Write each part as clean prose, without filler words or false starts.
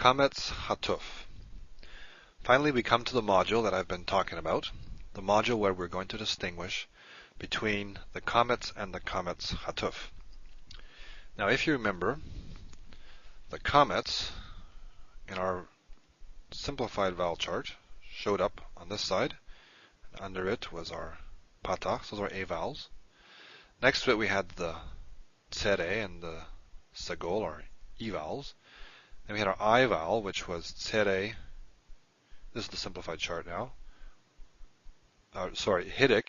Qamets-Hatuph. Finally, we come to the module that I've been talking about, the module where we're going to distinguish between the Qamets and the Qamets-Hatuph. Now, if you remember, the Qamets in our simplified vowel chart showed up on this side. Under it was our patachs, those are A vowels. Next to it we had the tsere and the sagol, or E vowels. Then we had our I vowel, which was tsere. This is the simplified chart now. Hidik,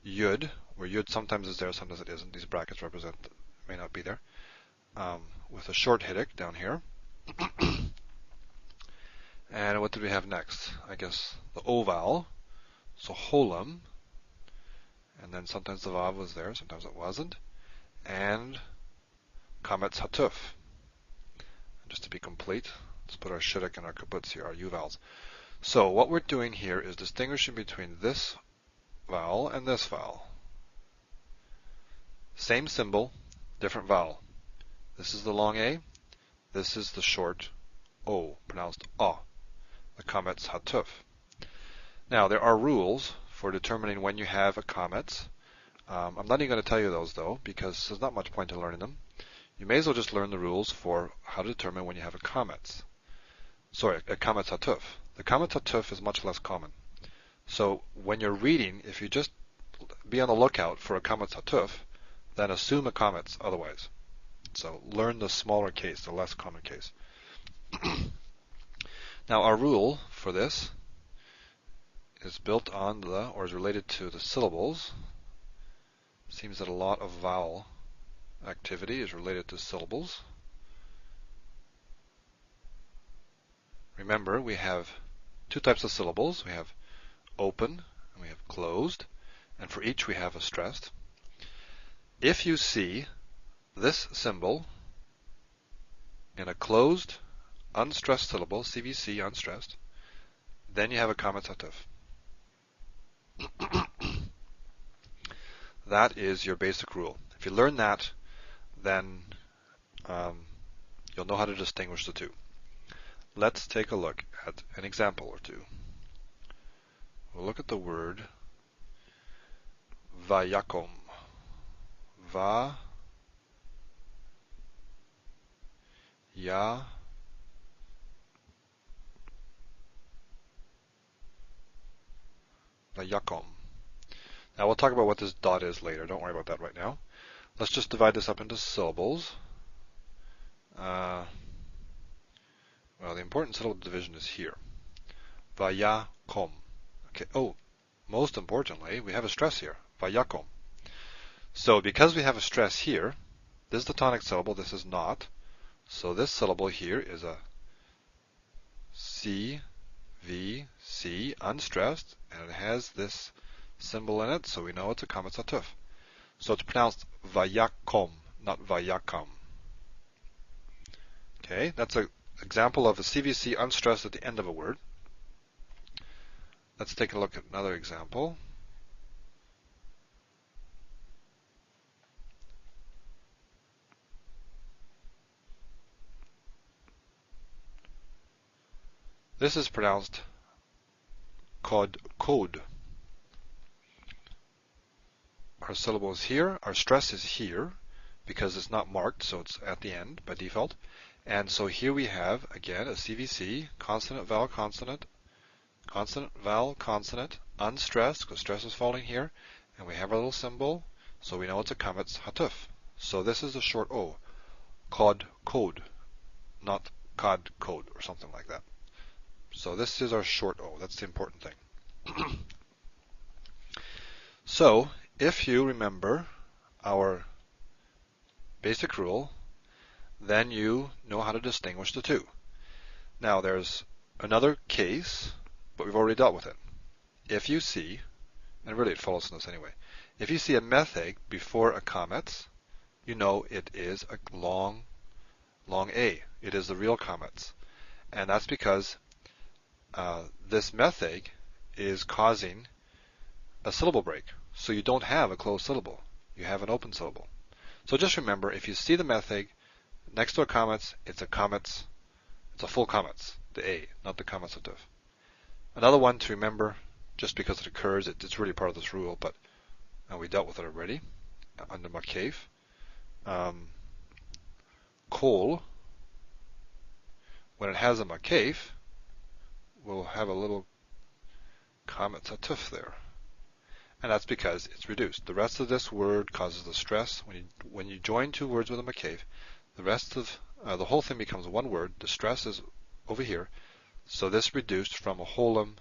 yud, where yud sometimes is there, sometimes it isn't. These brackets represent it may not be there. With a short hidik down here. And what did we have next? I guess the O vowel. So holam. And then sometimes the vav was there, sometimes it wasn't. And Qamets-Hatuph. Just to be complete, let's put our shidduch and our kibbutz here, our U vowels. So what we're doing here is distinguishing between this vowel and this vowel. Same symbol, different vowel. This is the long A, this is the short O, pronounced A, the Qamets-Hatuph. Now there are rules for determining when you have a Qamets. I'm not even going to tell you those though, because there's not much point in learning them. You may as well just learn the rules for how to determine when you have a Qamets. Sorry, a Qamets-Hatuph. The Qamets-Hatuph is much less common. So when you're reading, if you just be on the lookout for a Qamets-Hatuph, then assume a Qamets otherwise. So learn the smaller case, the less common case. Now our rule for this is built on the, or is related to the syllables. Seems that a lot of vowel activity is related to syllables. Remember, we have two types of syllables. We have open and we have closed, and for each we have a stressed. If you see this symbol in a closed, unstressed syllable, CVC unstressed, then you have a Qamets-Hatuph. That is your basic rule. If you learn that, then you'll know how to distinguish the two. Let's take a look at an example or two. We'll look at the word vayakom. Va ya vayakom. Now we'll talk about what this dot is later. Don't worry about that right now. Let's just divide this up into syllables. Well, the important syllable division is here. Vayakom. Okay. Oh, most importantly, we have a stress here. Vayakom. So because we have a stress here, this is the tonic syllable, this is not. So this syllable here is a C, V, C, unstressed, and it has this symbol in it, so we know it's a Qamets-Hatuph. So it's pronounced vayakom, not vayakam. Okay, that's an example of a CVC unstressed at the end of a word. Let's take a look at another example. This is pronounced code. Our syllable is here, our stress is here, because it's not marked, so it's at the end by default. And so here we have, again, a CVC, consonant, vowel, consonant, vowel, consonant, unstressed, because stress is falling here, and we have our little symbol, so we know it's a Qamets-Hatuph. So this is a short O, code, not cod code, or something like that. So this is our short O, that's the important thing. So, if you remember our basic rule, then you know how to distinguish the two. Now there's another case, but we've already dealt with it. If you see, and really it follows from this anyway, if you see a metheg before a Qamets, you know it is a long A. It is the real Qamets. And that's because this metheg is causing a syllable break. So you don't have a closed syllable. You have an open syllable. So just remember, if you see the metheg next to a Qamets, it's a Qamets, It's a full Qamets, the A, not the Qamets-Hatuph. Another one to remember, just because it occurs, it's really part of this rule, but we dealt with it already under Makef. Kol, when it has a Makef, will have a little Qamets-Hatuph there. And that's because it's reduced. The rest of this word causes the stress. When you join two words with a Makef, the rest of the whole thing becomes one word. The stress is over here. So this reduced from a holum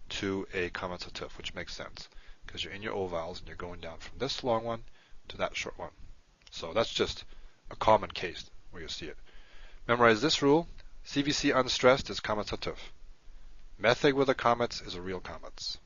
to a Qamets-Hatuph, which makes sense because you're in your O vowels and you're going down from this long one to that short one. So that's just a common case where you see it. Memorize this rule. CVC unstressed is Qamets-Hatuph. Metheg with a Qamets is a real Qamets.